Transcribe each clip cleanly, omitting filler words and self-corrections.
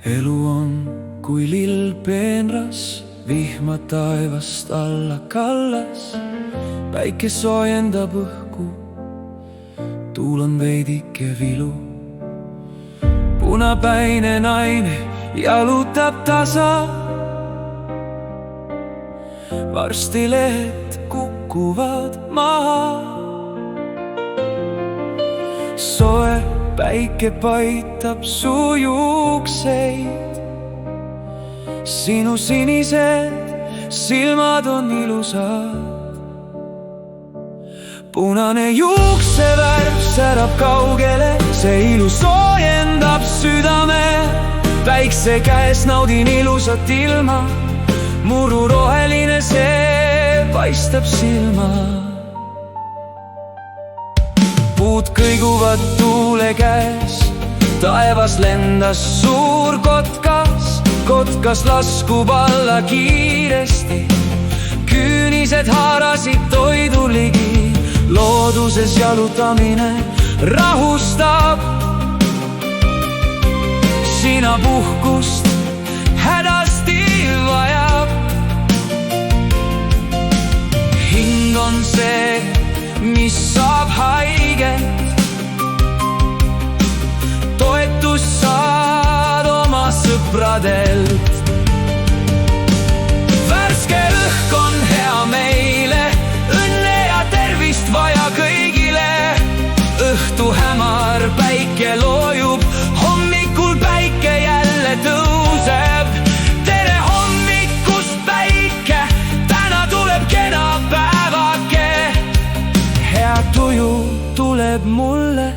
elu on kui lill peenras, vihma taevast alla kallas. Päike soojendab õhku, tuul on veidike vilu. Punapäine naine jalutab tasa, varsti lehed kukuvad maha. Soe päike paitab su juukseid, sinu sinised silmad on ilusad. Punane juuksevärv särab kaugele, see ilu soojendab südame. Päikse käes naudin ilusat ilma, mururoheline see paistab silma. Puud kõiguvad tuule käes, taevas lendas suur kotkas. Kotkas laskub alla kiiresti, küünised haarasid toidu ligi. Looduses jalutamine rahustab, sina puhkust hädasti vajab. Hing on see, mis saab haiget, toetust saad oma sõpradelt. Värske õhk on hea meile, õnne ja tervist vaja kõigile. Õhtu hämar, päike loojub, hommikul päike jälle tõuseb. Tere hommikust päike, täna tuleb kena päevake. Hea tuju tuleb mulle,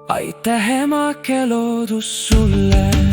aitäh emake loodus sulle.